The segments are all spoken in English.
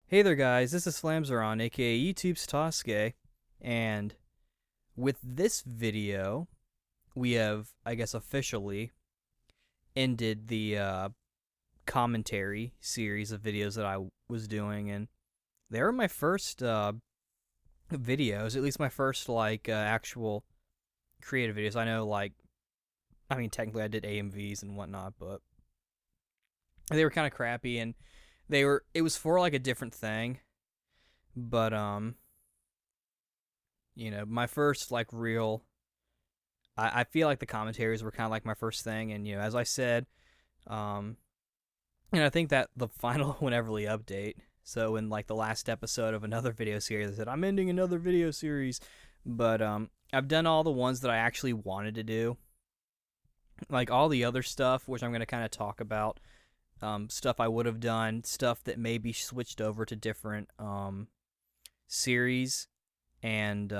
Hey there, guys. This is Flamzeron, aka YouTube's Tasuke, and with this video, we have, I guess, officially ended the commentary series of videos that I was doing, and they were my first videos, at least my first actual creative videos. I know, technically I did AMVs and whatnot, but they were kind of crappy, and it was for like a different thing, but my first like real. I feel like the commentaries were kind of like my first thing, and as I said, um, and I think that the final Wheneverly update. So in like the last episode of another video series, I said I'm ending another video series, but I've done all the ones that I actually wanted to do, like all the other stuff, which I'm gonna kind of talk about. Stuff I would have done, stuff that maybe switched over to different series, and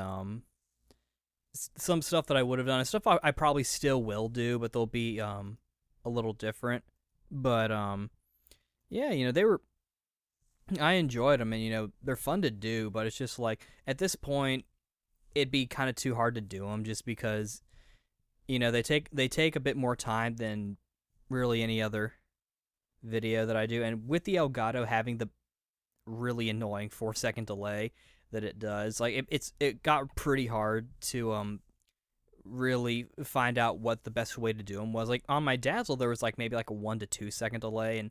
some stuff that I would have done, and stuff I probably still will do, but they'll be a little different. But yeah, they were. I enjoyed them, and they're fun to do. But it's just like at this point, it'd be kind of too hard to do them, just because they take a bit more time than really any other video that I do, and with the Elgato having the really annoying 4 second delay that it does, like it got pretty hard to really find out what the best way to do them was. Like on my Dazzle, there was like maybe like a 1 to 2 second delay, and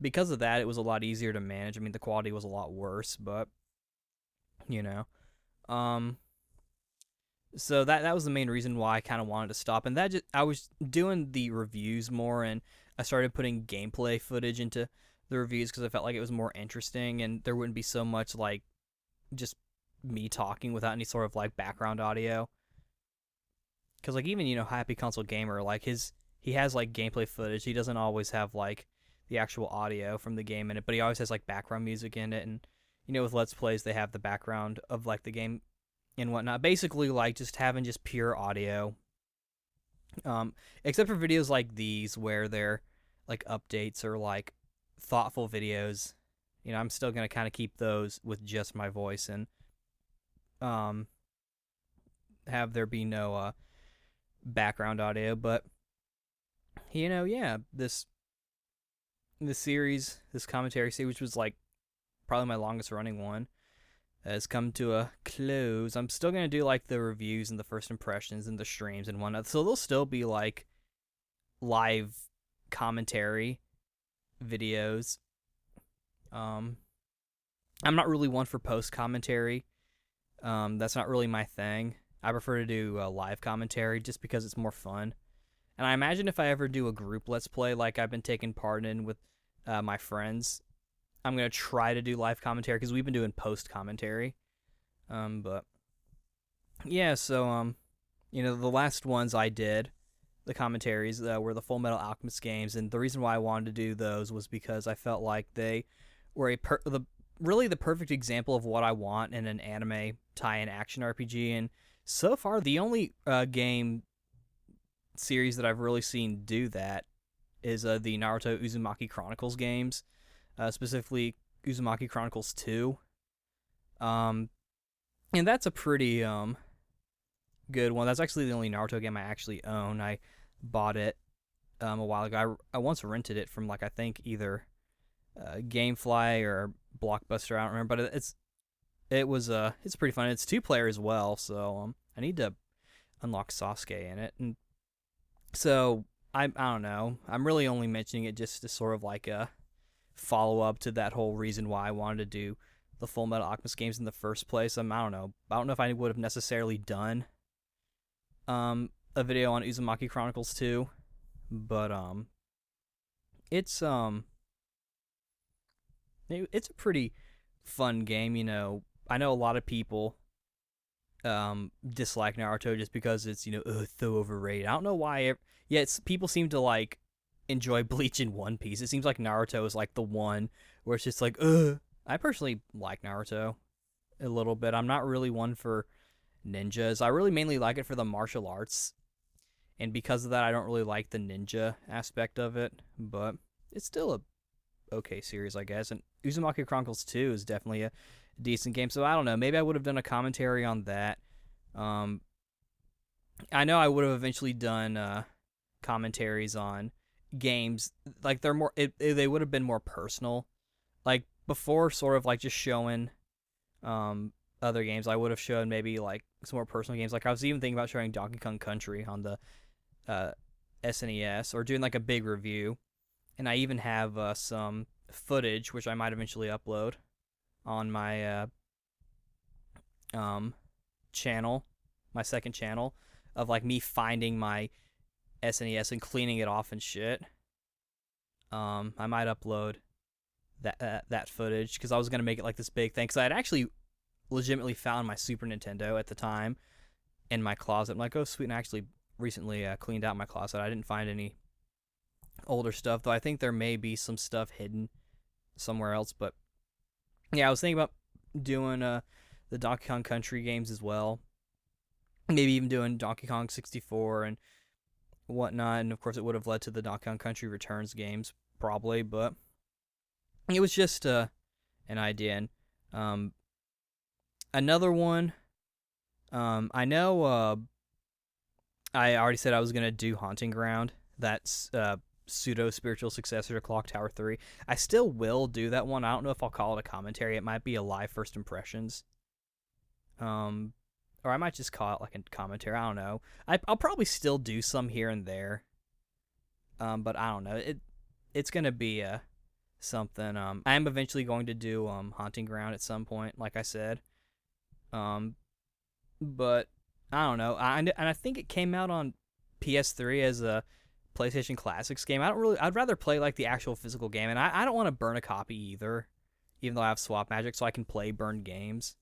because of that, it was a lot easier to manage. I mean, the quality was a lot worse, but you know, um, so that was the main reason why I kind of wanted to stop. And that just I was doing the reviews more, and I started putting gameplay footage into the reviews because I felt like it was more interesting, and there wouldn't be so much like just me talking without any sort of like background audio. Because like even Happy Console Gamer, like he has like gameplay footage. He doesn't always have like the actual audio from the game in it, but he always has like background music in it. And with Let's Plays, they have the background of like the game and whatnot. Basically, like just having just pure audio. Except for videos like these where they're like updates or like thoughtful videos. I'm still gonna kind of keep those with just my voice, and um have there be no background audio. But yeah, this series, this commentary series, which was like probably my longest running one, has come to a close. I'm still gonna do like the reviews and the first impressions and the streams and whatnot, so there'll still be like live commentary videos. Um, I'm not really one for post commentary. That's not really my thing. I prefer to do live commentary just because it's more fun. And I imagine if I ever do a group let's play like I've been taking part in with my friends, I'm gonna try to do live commentary because we've been doing post commentary. But yeah, so the last ones I did, the commentaries were the Full Metal Alchemist games, and the reason why I wanted to do those was because I felt like they were really the perfect example of what I want in an anime tie-in action RPG. And so far, the only game series that I've really seen do that is the Naruto Uzumaki Chronicles games, specifically Uzumaki Chronicles 2. Um, and that's a pretty good one. That's actually the only Naruto game I actually own. I bought it a while ago. I once rented it from like I think either GameFly or Blockbuster. I don't remember, but it's pretty fun. It's 2 player as well, so I need to unlock Sasuke in it, and so I don't know. I'm really only mentioning it just to sort of like a follow up to that whole reason why I wanted to do the Full Metal Alchemist games in the first place. I don't know. I don't know if I would have necessarily done a video on Uzumaki Chronicles 2, but it's it's a pretty fun game. I know a lot of people dislike Naruto just because it's so overrated. I don't know why. Yeah, people seem to like enjoy Bleach and One Piece. It seems like Naruto is like the one where it's just like ugh. I personally like Naruto a little bit. I'm not really one for ninjas. I really mainly like it for the martial arts, and because of that, I don't really like the ninja aspect of it. But it's still a okay series, I guess. And Uzumaki Chronicles 2 is definitely a decent game. So I don't know. Maybe I would have done a commentary on that. Um, I know I would have eventually done commentaries on games. Like they're more. They would have been more personal. Like before, sort of like just showing other games. I would have shown maybe like some more personal games. Like I was even thinking about showing Donkey Kong Country on the uh, SNES or doing like a big review. And I even have some footage which I might eventually upload on my um, channel, my second channel, of like me finding my SNES and cleaning it off and shit. I might upload that footage because I was gonna make it like this big thing. Because I had actually legitimately found my Super Nintendo at the time in my closet. I'm like, oh sweet, and I actually recently cleaned out my closet. I didn't find any older stuff, though I think there may be some stuff hidden somewhere else. But yeah, I was thinking about doing the Donkey Kong Country games as well. Maybe even doing Donkey Kong 64 and whatnot. And of course, it would have led to the Donkey Kong Country Returns games, probably. But it was just an idea. And another one, I know I already said I was going to do Haunting Ground. That's pseudo spiritual successor to Clock Tower 3. I still will do that one. I don't know if I'll call it a commentary. It might be a live first impressions. Or I might just call it like a commentary. I don't know. I'll probably still do some here and there. But I don't know. It's gonna be something. I am eventually going to do Haunting Ground at some point, like I said. But I don't know. And I think it came out on PS3 as a PlayStation Classics game. I'd rather play like the actual physical game, and I don't want to burn a copy either, even though I have Swap Magic, so I can play burned games.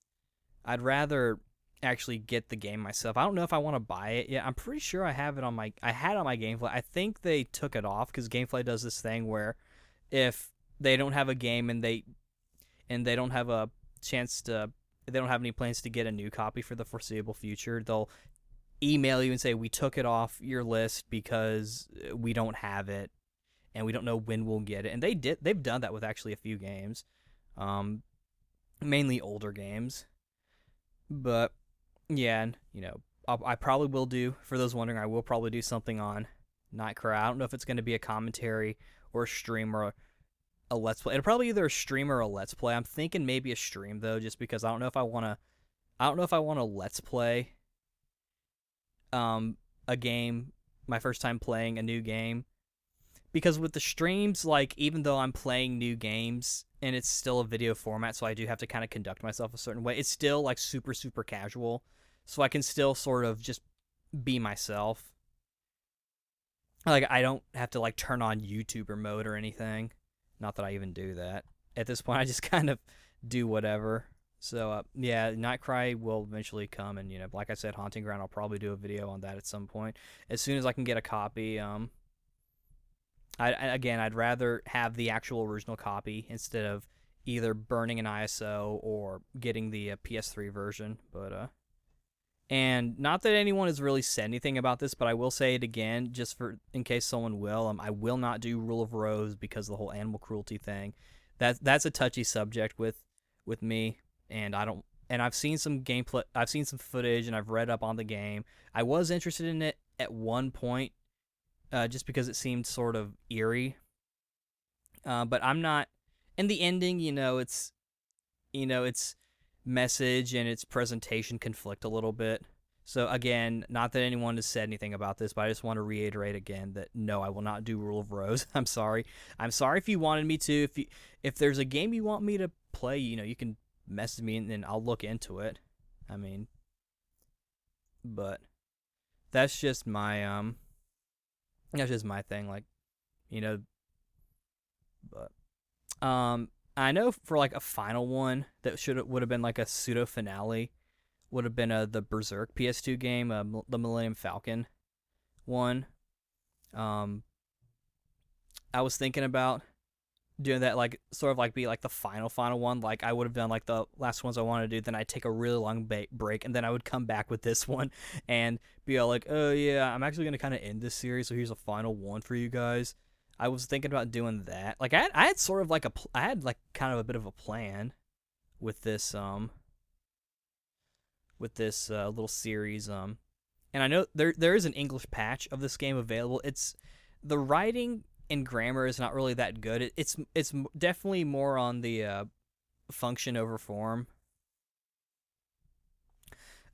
I'd rather actually get the game myself. I don't know if I want to buy it yet. I'm pretty sure I had it on my Gamefly. I think they took it off because Gamefly does this thing where if they don't have a game and they don't have a chance to, they don't have any plans to get a new copy for the foreseeable future, they'll email you and say, we took it off your list because we don't have it and we don't know when we'll get it. And they've done that with actually a few games, mainly older games. But yeah, and I probably will do, for those wondering, I will probably do something on Nightcry. I don't know if it's going to be a commentary or a stream or a let's play. It'll probably either a stream or a let's play. I'm thinking maybe a stream though, just because I don't know if I want to let's play a game, my first time playing a new game, because with the streams, like, even though I'm playing new games and it's still a video format, so I do have to kind of conduct myself a certain way, it's still like super casual, so I can still sort of just be myself. Like, I don't have to like turn on YouTuber mode or anything. Not that I even do that at this point. I just kind of do whatever. So yeah, Nightcry will eventually come, and like I said, Haunting Ground, I'll probably do a video on that at some point as soon as I can get a copy. I'd rather have the actual original copy instead of either burning an ISO or getting the PS3 version. But and not that anyone has really said anything about this, but I will say it again, just for in case someone will. I will not do Rule of Rose because of the whole animal cruelty thing. That's a touchy subject with me, and I don't. And I've seen some gameplay, I've seen some footage, and I've read up on the game. I was interested in it at one point, just because it seemed sort of eerie. But I'm not. And the ending, its message and its presentation conflict a little bit. So again, not that anyone has said anything about this, but I just want to reiterate again that no, I will not do Rule of Rose. I'm sorry. I'm sorry if you wanted me to. If there's a game you want me to play, you can message me and then I'll look into it. I mean, but that's just my thing, like, but I know for like a final one that would have been like a pseudo finale would have been the Berserk PS2 game, the Millennium Falcon one. I was thinking about doing that, like sort of like be like the final one. Like I would have done like the last ones I wanted to do, then I'd take a really long break, and then I would come back with this one and be all like, oh yeah, I'm actually gonna kind of end this series, so here's a final one for you guys. I was thinking about doing that. Like I had sort of like I had like kind of a bit of a plan with this little series. And I know there is an English patch of this game available. It's the writing and grammar is not really that good. It's definitely more on the function over form.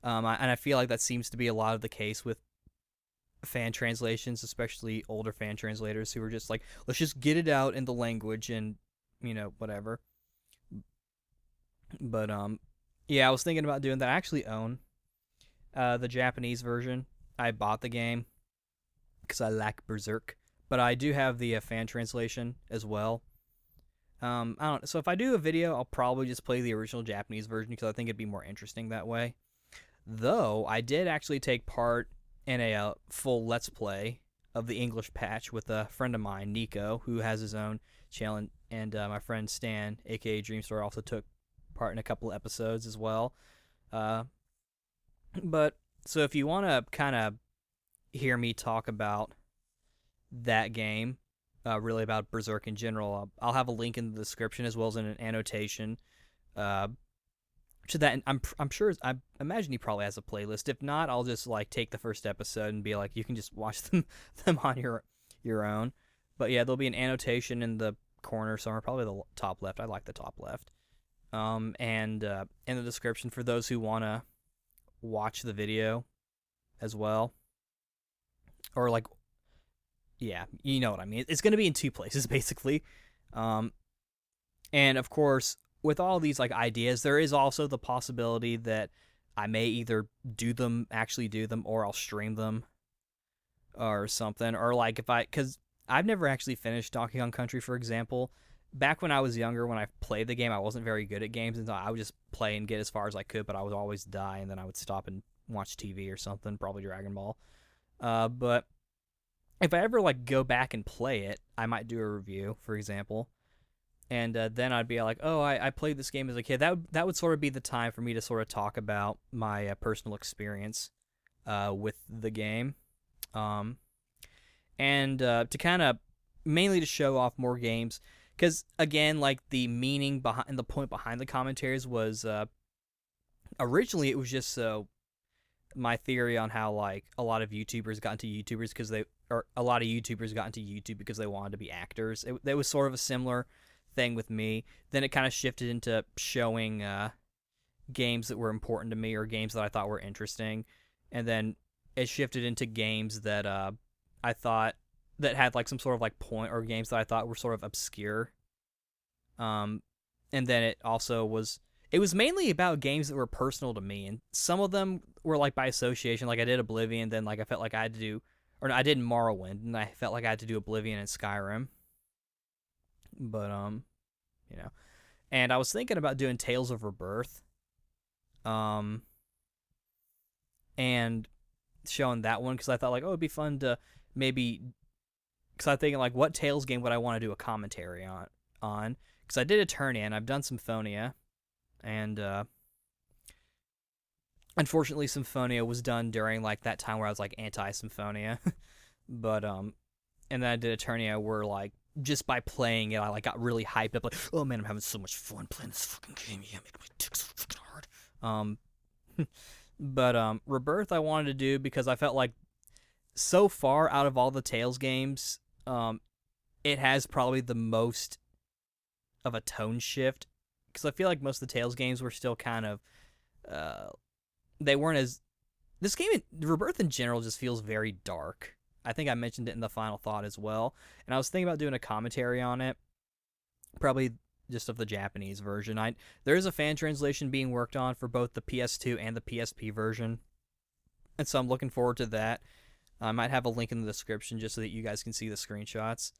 And I feel like that seems to be a lot of the case with fan translations, especially older fan translators who are just like, let's just get it out in the language and whatever. But yeah, I was thinking about doing that. I actually own the Japanese version. I bought the game because I like Berserk, but I do have the fan translation as well. I don't. So if I do a video, I'll probably just play the original Japanese version because I think it'd be more interesting that way. Though I did actually take part in a full Let's Play of the English patch with a friend of mine, Nico, who has his own channel, and my friend Stan, aka Dreamstore, also took part in a couple of episodes as well. But so if you want to kind of hear me talk about that game, really about Berserk in general, I'll have a link in the description as well as in an annotation to that. And I'm sure I imagine he probably has a playlist. If not, I'll just like take the first episode and be like, you can just watch them on your own. But yeah, there'll be an annotation in the corner somewhere, probably the top left. I like the top left. And in the description for those who want to watch the video as well, or like, yeah, you know what I mean. It's going to be in two places basically. And of course, with all these like ideas, there is also the possibility that I may either actually do them, or I'll stream them or something. Or like because I've never actually finished Donkey Kong Country, for example. Back when I was younger, when I played the game, I wasn't very good at games, and so I would just play and get as far as I could, but I would always die, and then I would stop and watch TV or something, probably Dragon Ball. But if I ever like go back and play it, I might do a review, for example. And then I'd be like, oh, I played this game as a kid. That would sort of be the time for me to sort of talk about my personal experience with the game. And to kind of mainly to show off more games. Because, again, like the meaning behind the point behind the commentaries was originally it was just so my theory on how like a lot of YouTubers got into YouTubers because a lot of YouTubers got into YouTube because they wanted to be actors. It was sort of a similar thing with me. Then it kind of shifted into showing games that were important to me or games that I thought were interesting, and then it shifted into games that I thought that had like some sort of like point, or games that I thought were sort of obscure. And then it was mainly about games that were personal to me, and some of them were like by association. Like I did Oblivion, then like I felt like I had to do, or no, I did Morrowind, and I felt like I had to do Oblivion and Skyrim. But and I was thinking about doing Tales of Rebirth, and showing that one because I thought like, oh, it'd be fun to maybe, because I'm thinking like, what Tales game would I want to do a commentary on? Because I did Eternia and I've done Symphonia, and unfortunately Symphonia was done during like that time where I was like anti-Symphonia, but and then I did Eternia where like just by playing it I like got really hyped up, like, oh man, I'm having so much fun playing this fucking game. Yeah, making my dick so fucking hard. But Rebirth I wanted to do because I felt like so far out of all the Tales games, it has probably the most of a tone shift, because I feel like most of the Tales games were still kind of they weren't as, this game Rebirth in general just feels very dark. I think I mentioned it in the final thought as well, and I was thinking about doing a commentary on it, probably just of the Japanese version. There is a fan translation being worked on for both the PS2 and the PSP version, and so I'm looking forward to that. I might have a link in the description just so that you guys can see the screenshots,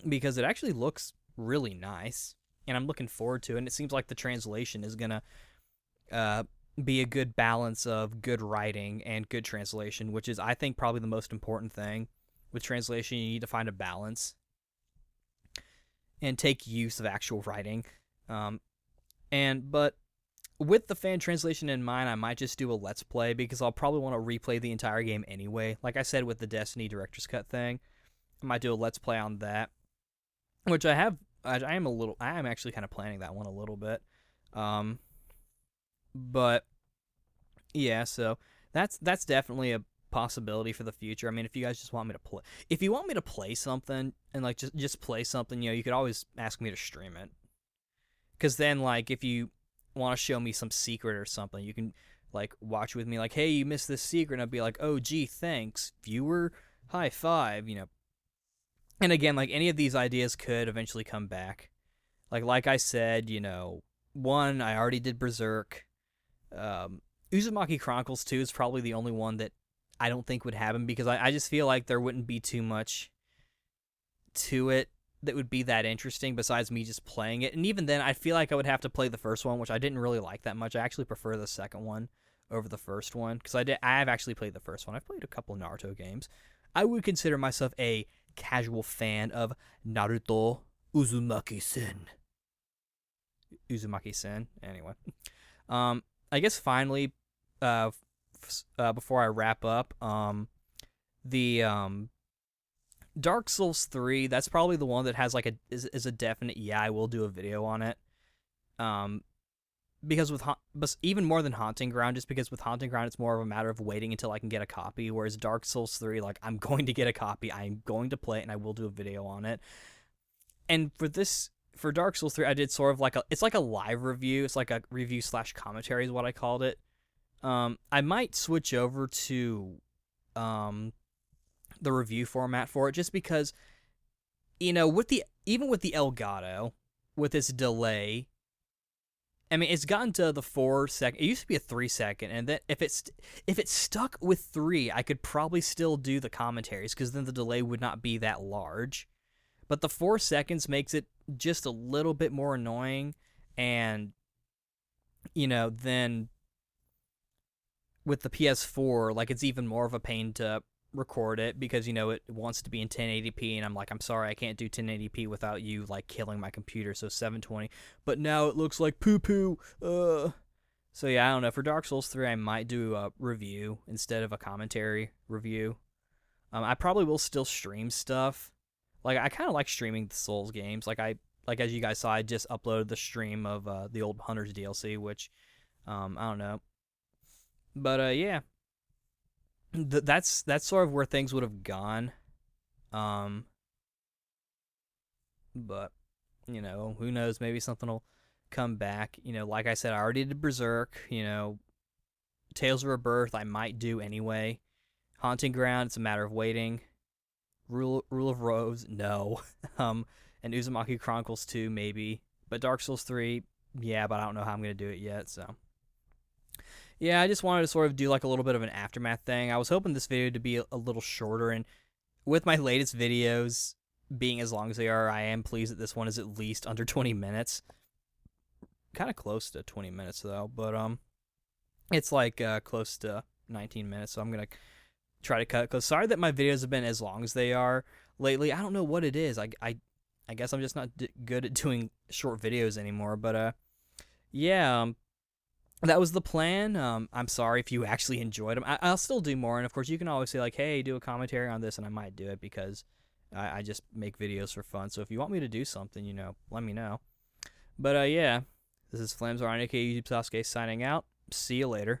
because it actually looks really nice, and I'm looking forward to it. And it seems like the translation is going to be a good balance of good writing and good translation, which is, I think, probably the most important thing. With translation, you need to find a balance and take use of actual writing. But with the fan translation in mind, I might just do a Let's Play, because I'll probably want to replay the entire game anyway. Like I said with the Destiny Director's Cut thing, I might do a let's play on that, which I am actually kind of planning that one a little bit. Um, but yeah, so that's definitely a possibility for the future. I mean, if you guys just want me to play, if you want me to play something and like just play something, you could always ask me to stream it. Because then, like, if you want to show me some secret or something, you can like watch with me, like, hey, you missed this secret, and I'd be like, oh, gee, thanks, viewer, high five. And again, like any of these ideas could eventually come back. Like I said, one, I already did Berserk. Uzumaki Chronicles 2 is probably the only one that I don't think would happen because I just feel like there wouldn't be too much to it that would be that interesting besides me just playing it. And even then, I feel like I would have to play the first one, which I didn't really like that much. I actually prefer the second one over the first one because I have actually played the first one. I've played a couple Naruto games. I would consider myself a casual fan of Naruto Uzumaki-sen. Uzumaki-sen. Anyway. I guess finally, before I wrap up, the Dark Souls 3, that's probably the one that has like is a definite I will do a video on it. Because but even more than Haunting Ground, just because with Haunting Ground it's more of a matter of waiting until I can get a copy, whereas Dark Souls 3, like, I'm going to get a copy, I'm going to play it, and I will do a video on it. And for Dark Souls 3, I did sort of like it's like a live review, it's like a review / commentary is what I called it. I might switch over to the review format for it, just because, even with the Elgato, with its delay, I mean, it's gotten to the 4-second. It used to be a 3-second, and then if it stuck with 3, I could probably still do the commentaries because then the delay would not be that large. But the 4 seconds makes it just a little bit more annoying, and then with the PS4, like, it's even more of a pain to record it because it wants to be in 1080p, and I'm like, I'm sorry, I can't do 1080p without you like killing my computer, so 720, but now it looks like poo-poo. So yeah, I don't know. For Dark Souls 3, I might do a review instead of a commentary review. I probably will still stream stuff. Like, I kind of like streaming the Souls games. Like, as you guys saw, I just uploaded the stream of the old Hunters DLC, which I don't know, but yeah, that's sort of where things would have gone. But who knows? Maybe something will come back. Like I said, I already did Berserk. Tales of Rebirth, I might do anyway. Haunting Ground, it's a matter of waiting. Rule of Rose, no. And Uzumaki Chronicles 2, maybe. But Dark Souls 3, yeah, but I don't know how I'm gonna do it yet. So yeah, I just wanted to sort of do like a little bit of an aftermath thing. I was hoping this video to be a little shorter, and with my latest videos being as long as they are, I am pleased that this one is at least under 20 minutes. Kind of close to 20 minutes though, but it's like close to 19 minutes, so I'm gonna try to cut. Cause sorry that my videos have been as long as they are lately. I don't know what it is. I guess I'm just not good at doing short videos anymore. But yeah. That was the plan. I'm sorry if you actually enjoyed them. I'll still do more, and of course you can always say like, hey, do a commentary on this, and I might do it because I just make videos for fun. So if you want me to do something, let me know. But yeah, this is Flamesar, aka YouTube Tasuke, signing out. See you later.